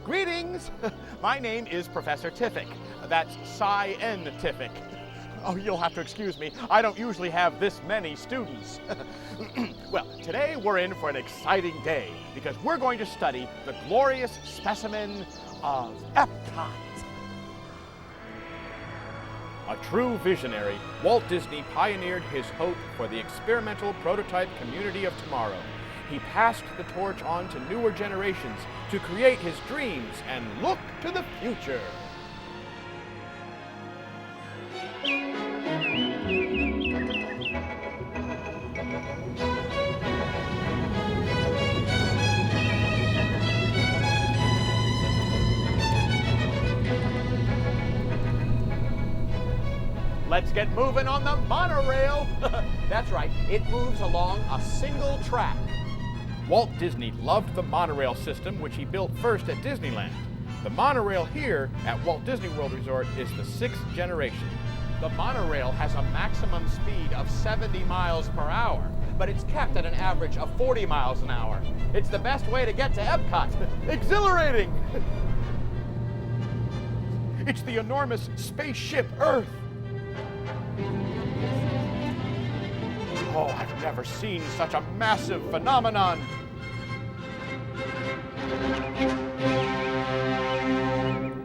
Greetings! My name is Professor Tiffick. That's scientific. Oh, you'll have to excuse me. I don't usually have this many students. Well, today we're in for an exciting day because we're going to study the glorious specimen of Epcot. A true visionary, Walt Disney pioneered his hope for the experimental prototype community of tomorrow. He passed the torch on to newer generations to create his dreams and look to the future. Let's get moving on the monorail. That's right, it moves along a single track. Walt Disney loved the monorail system, which he built first at Disneyland. The monorail here at Walt Disney World Resort is the 6th generation. The monorail has a maximum speed of 70 miles per hour, but it's kept at an average of 40 miles an hour. It's the best way to get to Epcot. Exhilarating! It's the enormous spaceship Earth. Oh, I've never seen such a massive phenomenon.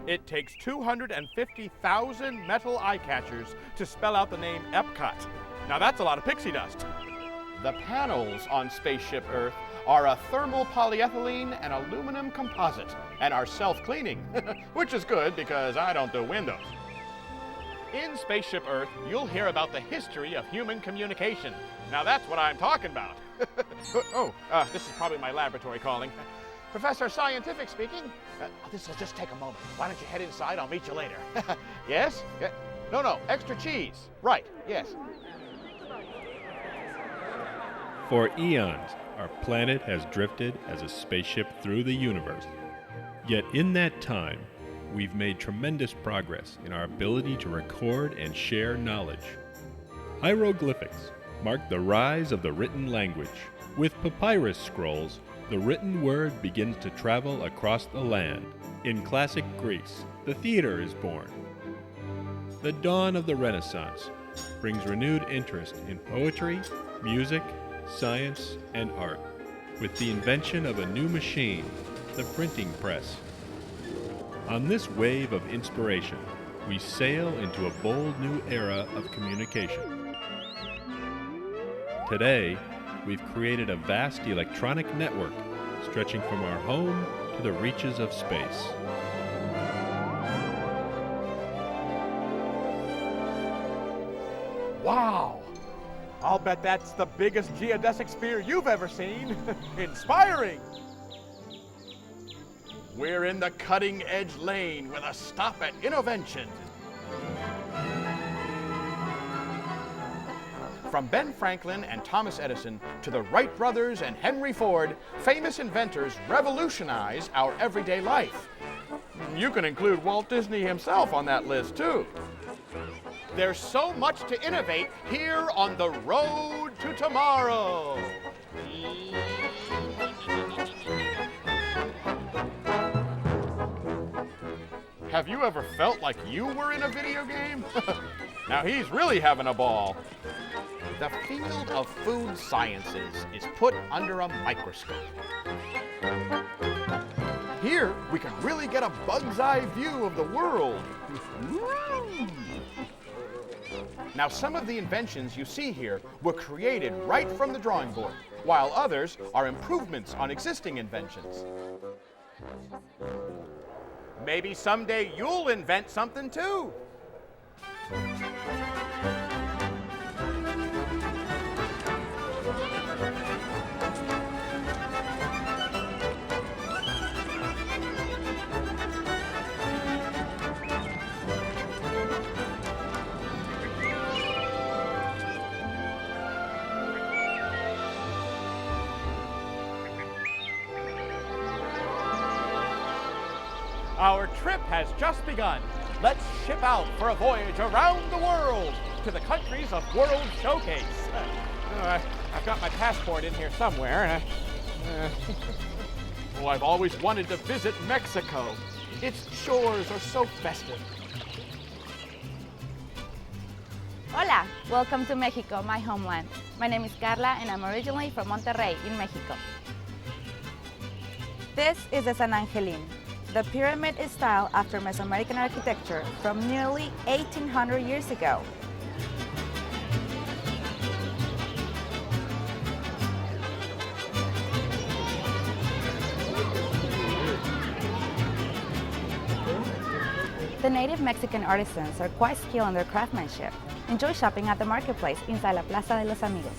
It takes 250,000 metal eye catchers to spell out the name Epcot. Now that's a lot of pixie dust. The panels on Spaceship Earth are a thermal polyethylene and aluminum composite and are self-cleaning, which is good because I don't do windows. In Spaceship Earth, you'll hear about the history of human communication. Now that's what I'm talking about. This is probably my laboratory calling. Professor Scientific speaking. This will just take a moment. Why don't you head inside? I'll meet you later. Yes? Yeah. No, extra cheese. Right, yes. For eons, our planet has drifted as a spaceship through the universe. Yet in that time, we've made tremendous progress in our ability to record and share knowledge. Hieroglyphics mark the rise of the written language. With papyrus scrolls, the written word begins to travel across the land. In classic Greece, the theater is born. The dawn of the Renaissance brings renewed interest in poetry, music, science, and art. With the invention of a new machine, the printing press. On this wave of inspiration, we sail into a bold new era of communication. Today, we've created a vast electronic network stretching from our home to the reaches of space. Wow! I'll bet that's the biggest geodesic sphere you've ever seen. Inspiring! We're in the cutting-edge lane with a stop at innovation. From Ben Franklin and Thomas Edison to the Wright brothers and Henry Ford, famous inventors revolutionize our everyday life. You can include Walt Disney himself on that list, too. There's so much to innovate here on the road to tomorrow. Have you ever felt like you were in a video game? Now he's really having a ball. The field of food sciences is put under a microscope. Here, we can really get a bug's eye view of the world. Now, some of the inventions you see here were created right from the drawing board, while others are improvements on existing inventions. Maybe someday you'll invent something too. Our trip has just begun. Let's ship out for a voyage around the world to the countries of World Showcase. I've got my passport in here somewhere. Oh, I've always wanted to visit Mexico. Its shores are so festive. Hola, welcome to Mexico, my homeland. My name is Carla and I'm originally from Monterrey in Mexico. This is the San Angelin. The pyramid is styled after Mesoamerican architecture from nearly 1800 years ago. The native Mexican artisans are quite skilled in their craftsmanship. Enjoy shopping at the marketplace inside La Plaza de los Amigos.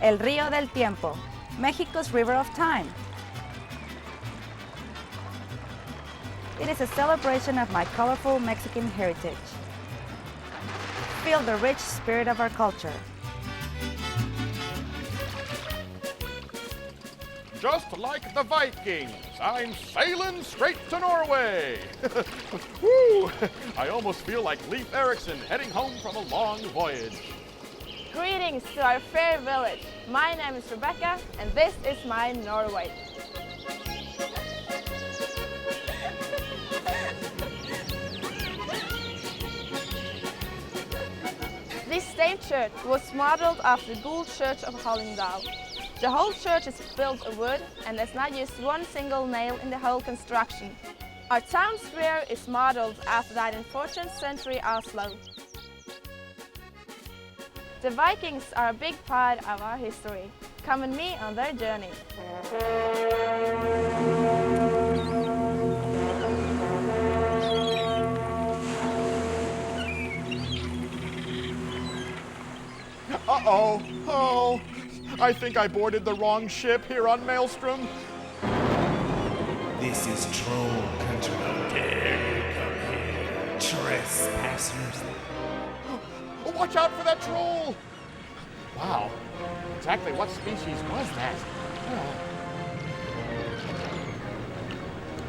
El Río del Tiempo, Mexico's River of Time. It is a celebration of my colorful Mexican heritage. Feel the rich spirit of our culture. Just like the Vikings, I'm sailing straight to Norway. Woo! I almost feel like Leif Erikson heading home from a long voyage. Greetings to our fair village. My name is Rebecca and this is my Norway. This state church was modeled after the Gould Church of Hallingdal. The whole church is built of wood and has not used one single nail in the whole construction. Our town square is modeled after that in 14th century Oslo. The Vikings are a big part of our history. Come with me on their journey. Uh-oh. Oh, I think I boarded the wrong ship here on Maelstrom. This is troll country. Dare you come here, trespassers? Oh, watch out for that troll! Wow, exactly what species was that?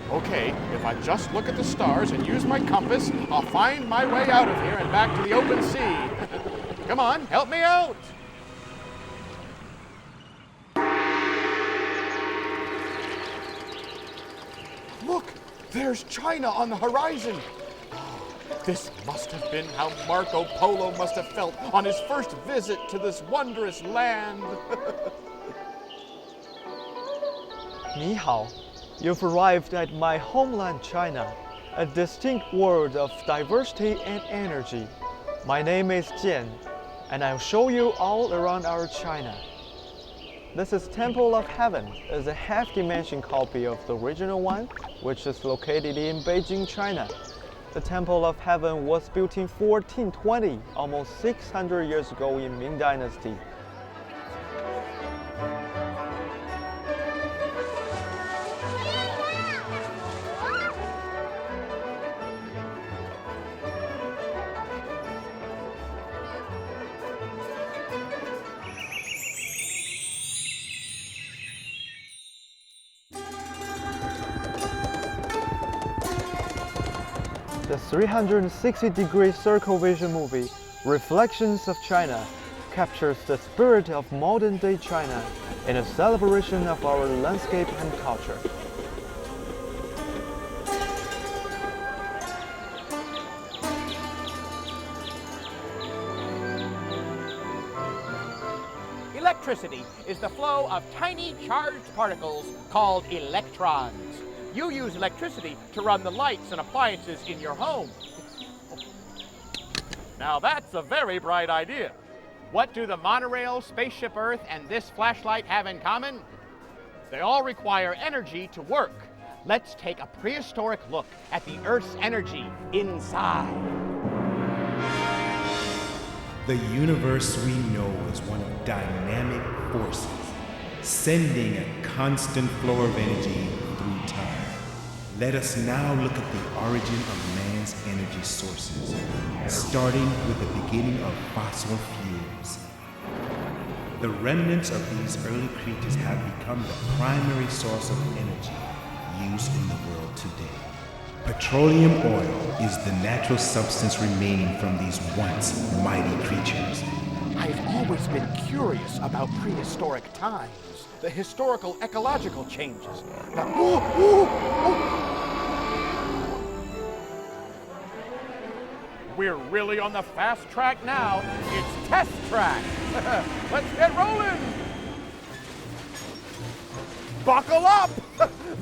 Oh. Okay, if I just look at the stars and use my compass, I'll find my way out of here and back to the open sea. Come on, help me out! Look, there's China on the horizon. This must have been how Marco Polo must have felt on his first visit to this wondrous land. 你好, you've arrived at my homeland China, a distinct world of diversity and energy. My name is Jian, and I'll show you all around our China. This is Temple of Heaven, is a half-dimension copy of the original one, which is located in Beijing, China. The Temple of Heaven was built in 1420, almost 600 years ago in Ming Dynasty. The 360-degree circle vision movie, Reflections of China, captures the spirit of modern-day China in a celebration of our landscape and culture. Electricity is the flow of tiny charged particles called electrons. You use electricity to run the lights and appliances in your home. Now that's a very bright idea. What do the monorail, Spaceship Earth, and this flashlight have in common? They all require energy to work. Let's take a prehistoric look at the Earth's energy inside. The universe we know is one of dynamic forces, sending a constant flow of energy through time. Let us now look at the origin of man's energy sources, starting with the beginning of fossil fuels. The remnants of these early creatures have become the primary source of energy used in the world today. Petroleum oil is the natural substance remaining from these once mighty creatures. I've always been curious about prehistoric times, the historical ecological changes. We're really on the fast track now. It's test track. Let's get rolling. Buckle up.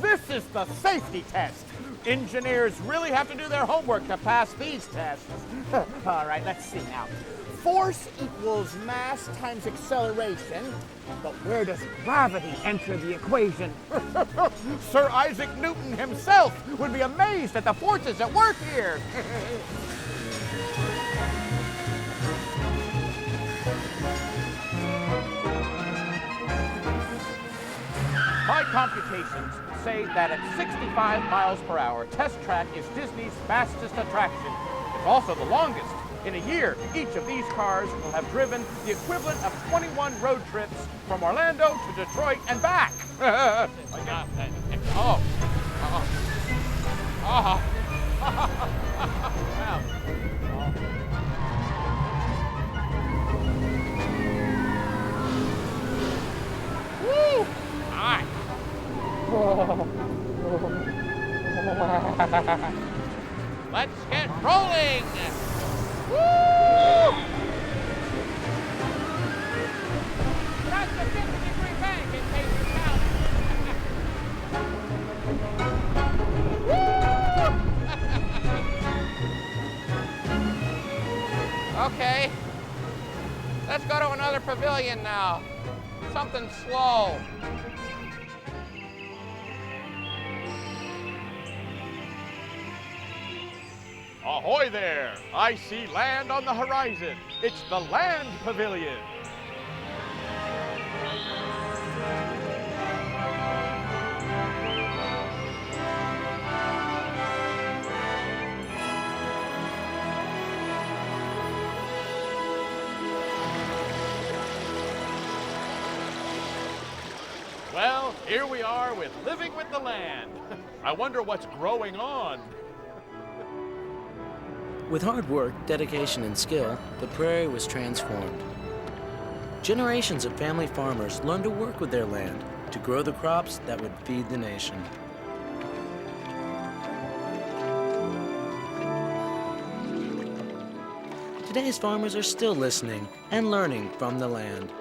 This is the safety test. Engineers really have to do their homework to pass these tests. All right, let's see now. Force equals mass times acceleration, but where does gravity enter the equation? Sir Isaac Newton himself would be amazed at the forces at work here. My computations say that at 65 miles per hour, Test Track is Disney's fastest attraction. It's also the longest. In a year, each of these cars will have driven the equivalent of 21 road trips from Orlando to Detroit and back. Woo! All right. Let's get rolling! Woo! That's the 50-degree bank in case you count. Okay. Let's go to another pavilion now. Something slow. Ahoy there! I see land on the horizon. It's the Land Pavilion. Well, here we are with Living with the Land. I wonder what's growing on. With hard work, dedication, and skill, the prairie was transformed. Generations of family farmers learned to work with their land to grow the crops that would feed the nation. Today's farmers are still listening and learning from the land.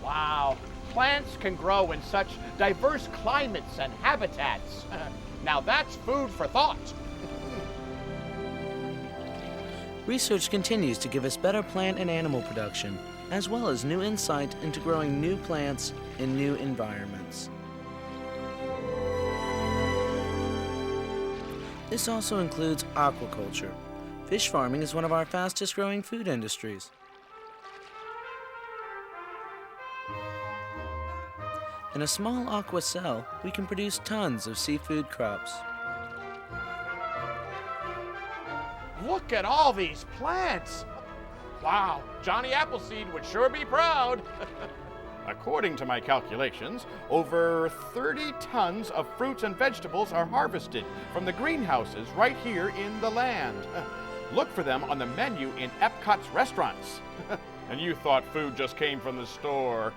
Wow, plants can grow in such diverse climates and habitats. Now that's food for thought. Research continues to give us better plant and animal production, as well as new insight into growing new plants in new environments. This also includes aquaculture. Fish farming is one of our fastest growing food industries. In a small aqua cell, we can produce tons of seafood crops. Look at all these plants. Wow, Johnny Appleseed would sure be proud. According to my calculations, over 30 tons of fruits and vegetables are harvested from the greenhouses right here in the land. Look for them on the menu in Epcot's restaurants. And you thought food just came from the store.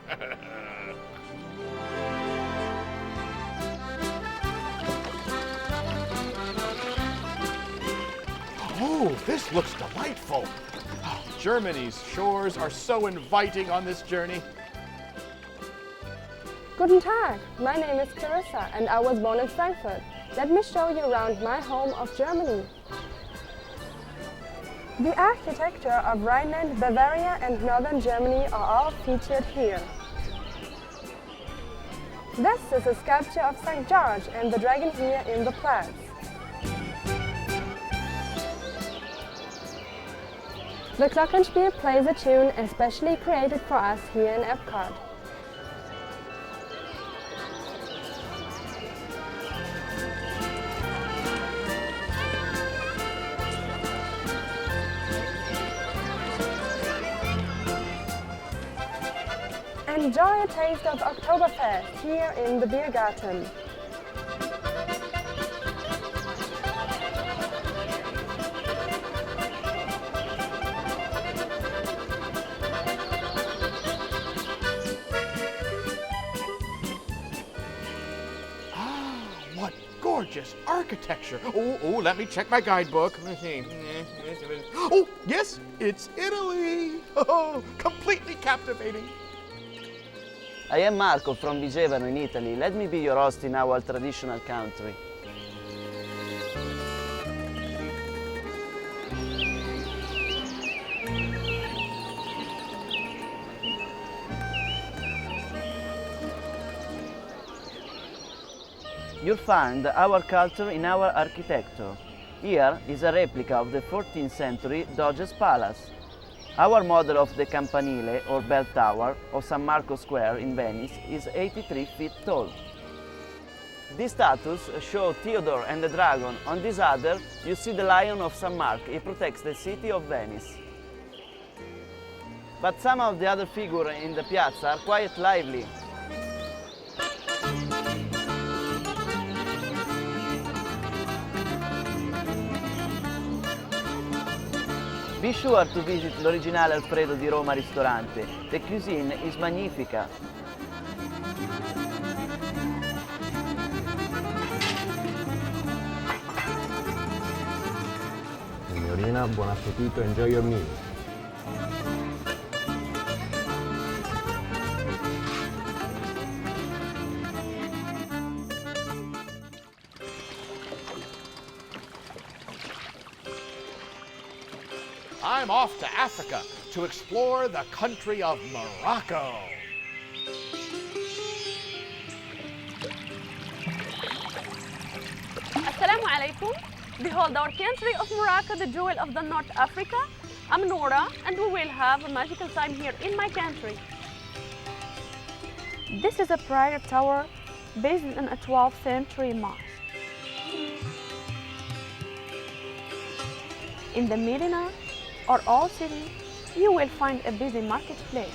Oh, this looks delightful. Oh, Germany's shores are so inviting on this journey. Guten Tag, my name is Clarissa and I was born in Frankfurt. Let me show you around my home of Germany. The architecture of Rhineland, Bavaria and northern Germany are all featured here. This is a sculpture of St. George and the dragon here in the Platz. The Glockenspiel plays a tune especially created for us here in Epcot. Enjoy a taste of Oktoberfest here in the beer garden. What gorgeous architecture. Oh, let me check my guidebook. Let's see. Oh, yes, it's Italy. Oh, completely captivating. I am Marco from Vigevano in Italy. Let me be your host in our traditional country. You'll find our culture in our architecture. Here is a replica of the 14th century Doge's Palace. Our model of the campanile or bell tower of San Marco Square in Venice is 83 feet tall. These statues show Theodore and the dragon. On this other, you see the lion of San Marco. He protects the city of Venice. But some of the other figures in the piazza are quite lively. Be sure to visit l'originale Alfredo di Roma ristorante. The cuisine is magnifica. Signorina, buon appetito, enjoy your meal. I'm off to Africa to explore the country of Morocco. Assalamu alaikum. Behold our country of Morocco, the jewel of the North Africa. I'm Nora, and we will have a magical time here in my country. This is a prayer tower based on a 12th century mosque. In the Medina, or old city, you will find a busy marketplace.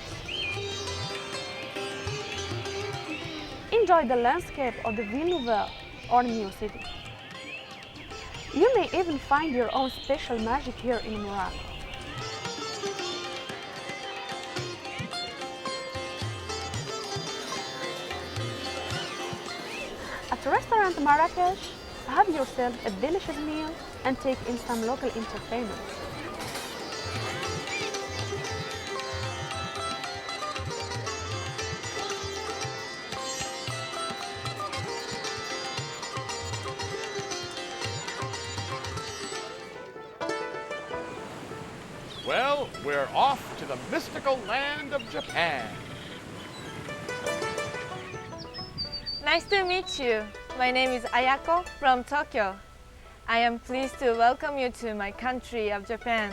Enjoy the landscape of the Ville Nouvelle or new city. You may even find your own special magic here in Morocco. At Restaurant Marrakesh, have yourself a delicious meal and take in some local entertainment. Well, we're off to the mystical land of Japan. Nice to meet you. My name is Ayako from Tokyo. I am pleased to welcome you to my country of Japan.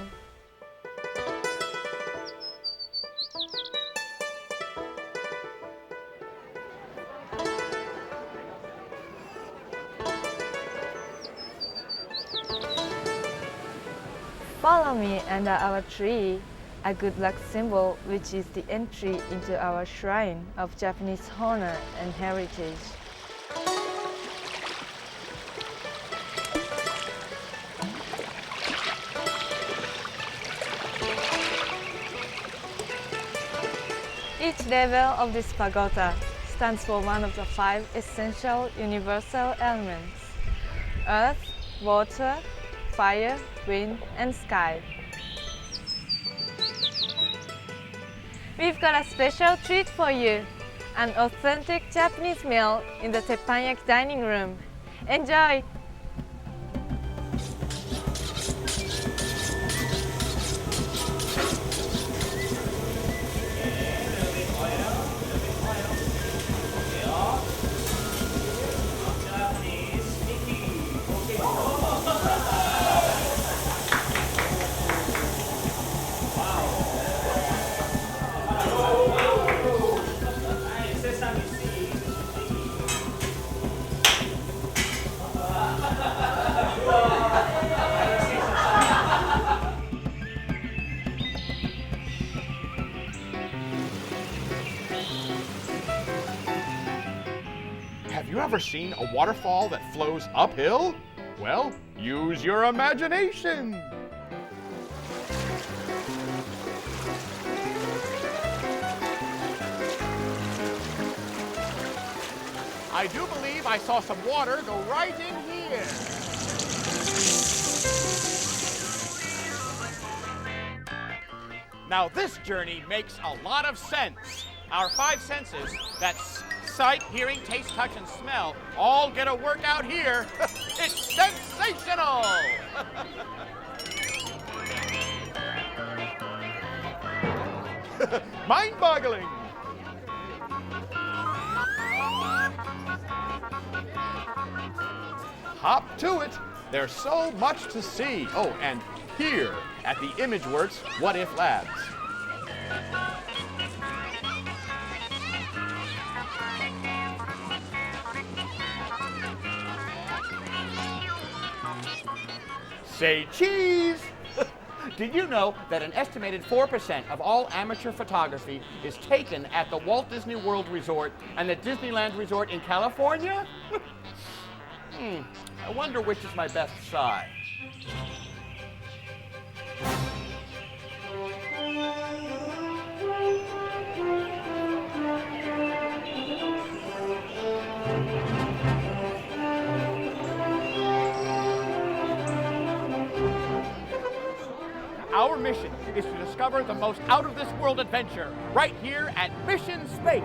Follow me under our tree, a good luck symbol which is the entry into our shrine of Japanese honor and heritage. Each level of this pagoda stands for one of the 5 essential universal elements: earth, water, fire, wind, and sky. We've got a special treat for you, an authentic Japanese meal in the teppanyaki dining room. Enjoy! ever seen a waterfall that flows uphill? Well, use your imagination. I do believe I saw some water go right in here. Now this journey makes a lot of sense. Our five senses, that's sight, hearing, taste, touch, and smell, all get a workout here. It's sensational! Mind-boggling! Hop to it. There's so much to see. Oh, and here at the ImageWorks What If Labs. Say cheese! Did you know that an estimated 4% of all amateur photography is taken at the Walt Disney World Resort and the Disneyland Resort in California? I wonder which is my best side. Our mission is to discover the most out-of-this-world adventure right here at Mission Space.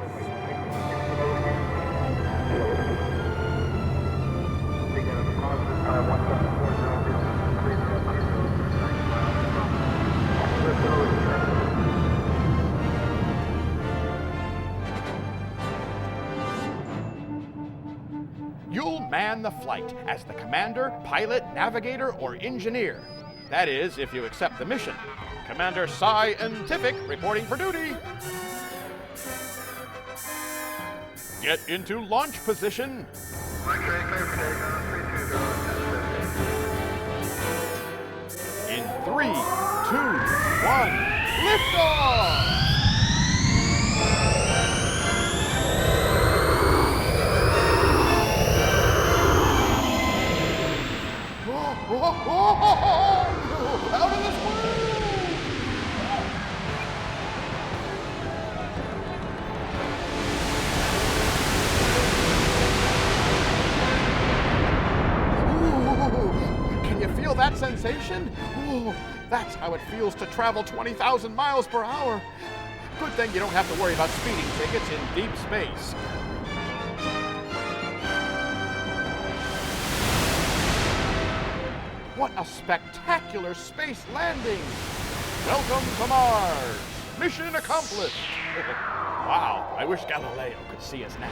You'll man the flight as the commander, pilot, navigator, or engineer. That is, if you accept the mission. Commander Scientific reporting for duty. Get into launch position. In 3, 2, 1, liftoff! Out of this world! Ooh, can you feel that sensation? Ooh, that's how it feels to travel 20,000 miles per hour. Good thing you don't have to worry about speeding tickets in deep space. What a spectacular space landing! Welcome to Mars! Mission accomplished! Wow, I wish Galileo could see us now.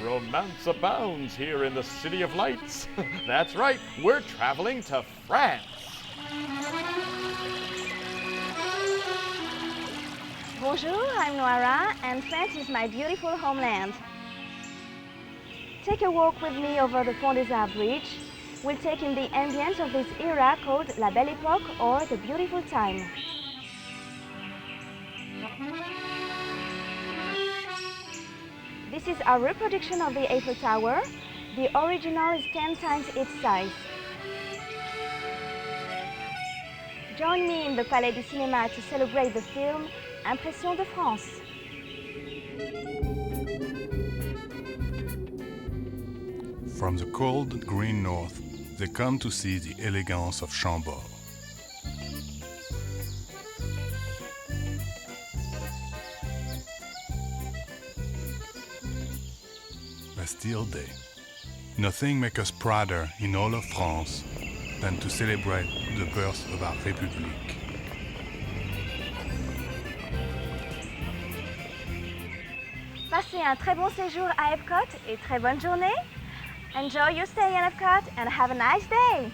Romance abounds here in the City of Lights. That's right, we're traveling to France. Bonjour, I'm Noara, and France is my beautiful homeland. Take a walk with me over the Pont des Arts Bridge. We'll take in the ambience of this era called La Belle Époque, or the beautiful time. This is a reproduction of the Eiffel Tower. The original is 10 times its size. Join me in the Palais du Cinéma to celebrate the film Impression de France. From the cold green north, they come to see the elegance of Chambord. Bastille Day. Nothing makes us prouder in all of France than to celebrate the birth of our République. Passez un très bon séjour à Epcot et très bonne journée. Enjoy your stay in Epcot and have a nice day.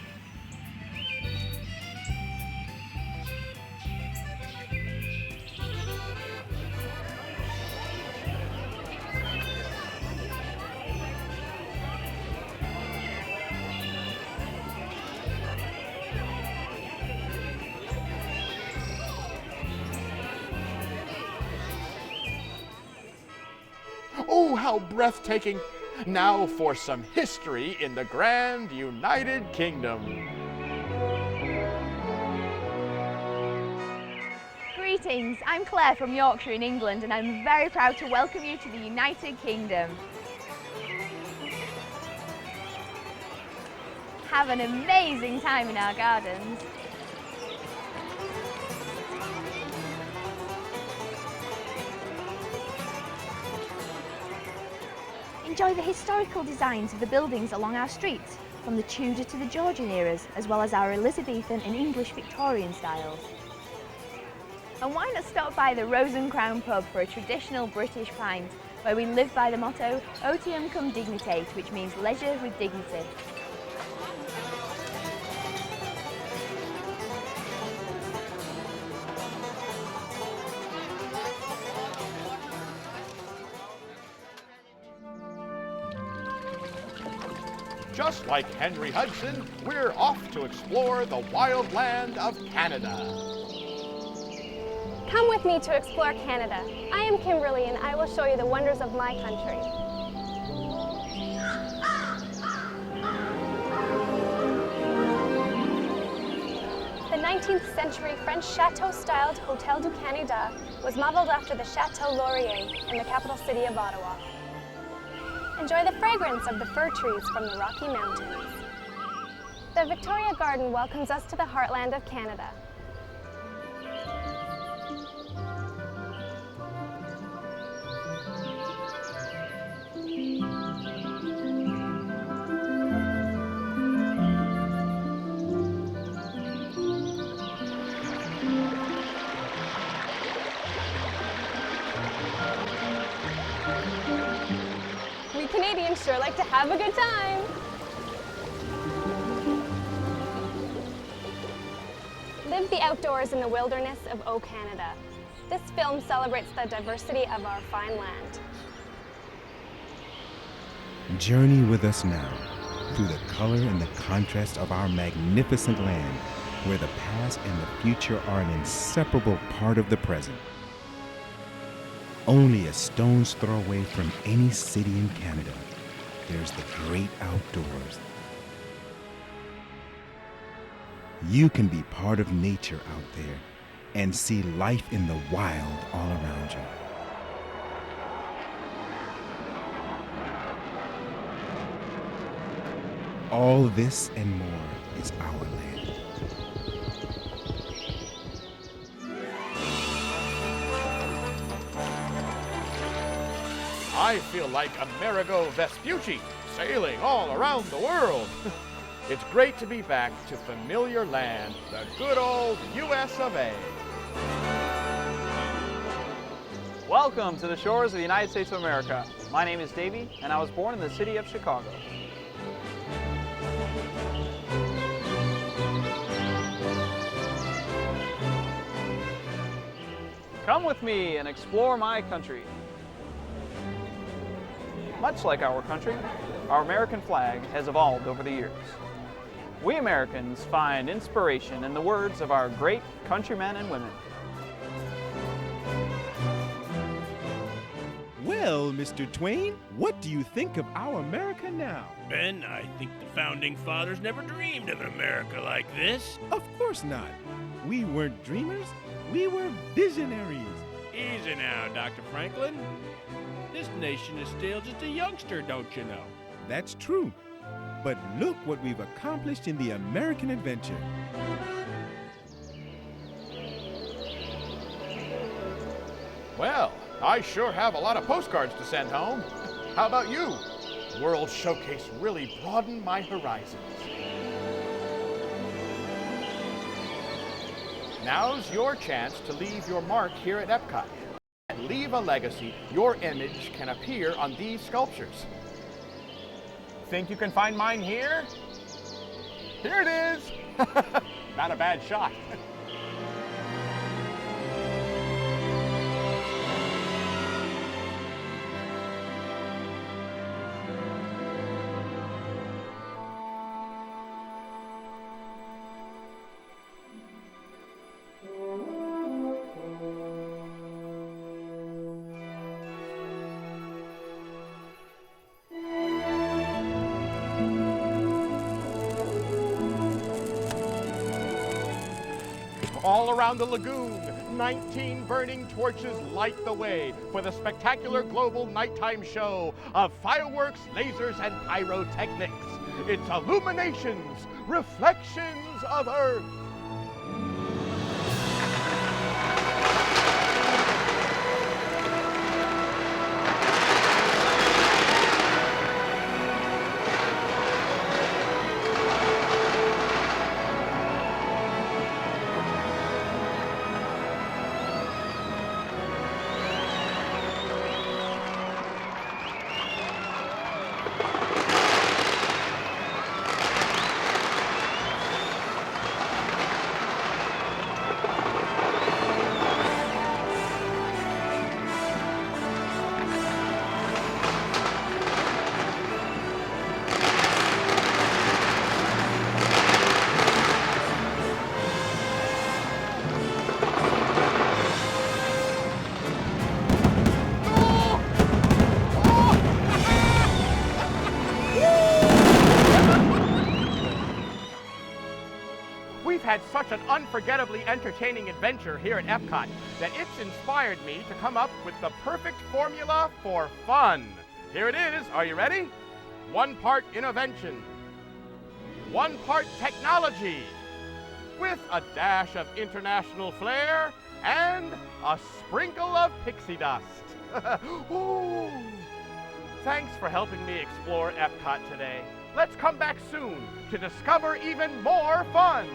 How breathtaking! Now for some history in the Grand United Kingdom. Greetings, I'm Claire from Yorkshire in England, and I'm very proud to welcome you to the United Kingdom. Have an amazing time in our gardens. Enjoy the historical designs of the buildings along our streets, from the Tudor to the Georgian eras, as well as our Elizabethan and English Victorian styles. And why not stop by the Rose and Crown pub for a traditional British pint, where we live by the motto, Otium cum dignitate, which means leisure with dignity. Just like Henry Hudson, we're off to explore the wild land of Canada. Come with me to explore Canada. I am Kimberly and I will show you the wonders of my country. The 19th century French chateau-styled Hôtel du Canada was modeled after the Chateau Laurier in the capital city of Ottawa. Enjoy the fragrance of the fir trees from the Rocky Mountains. The Victoria Garden welcomes us to the heartland of Canada. We Canadians sure like to have a good time. Live the outdoors in the wilderness of O Canada. This film celebrates the diversity of our fine land. Journey with us now through the color and the contrast of our magnificent land, where the past and the future are an inseparable part of the present. Only a stone's throw away from any city in Canada, there's the great outdoors. You can be part of nature out there and see life in the wild all around you. All this and more is our land. I feel like Amerigo Vespucci, sailing all around the world. It's great to be back to familiar land, the good old US of A. Welcome to the shores of the United States of America. My name is Davey, and I was born in the city of Chicago. Come with me and explore my country. Much like our country, our American flag has evolved over the years. We Americans find inspiration in the words of our great countrymen and women. Well, Mr. Twain, what do you think of our America now? Ben, I think the Founding Fathers never dreamed of an America like this. Of course not. We weren't dreamers, we were visionaries. Easy now, Dr. Franklin. This nation is still just a youngster, don't you know? That's true. But look what we've accomplished in the American adventure. Well, I sure have a lot of postcards to send home. How about you? World Showcase really broadened my horizons. Now's your chance to leave your mark here at Epcot. And leave a legacy. Your image can appear on these sculptures. Think you can find mine here? Here it is! Not a bad shot. All around the lagoon, 19 burning torches light the way for the spectacular global nighttime show of fireworks, lasers, and pyrotechnics. It's Illuminations, Reflections of Earth. We've had such an unforgettably entertaining adventure here at Epcot that it's inspired me to come up with the perfect formula for fun. Here it is. Are you ready? 1 part intervention, 1 part technology, with a dash of international flair and a sprinkle of pixie dust. Ooh. Thanks for helping me explore Epcot today. Let's come back soon to discover even more fun.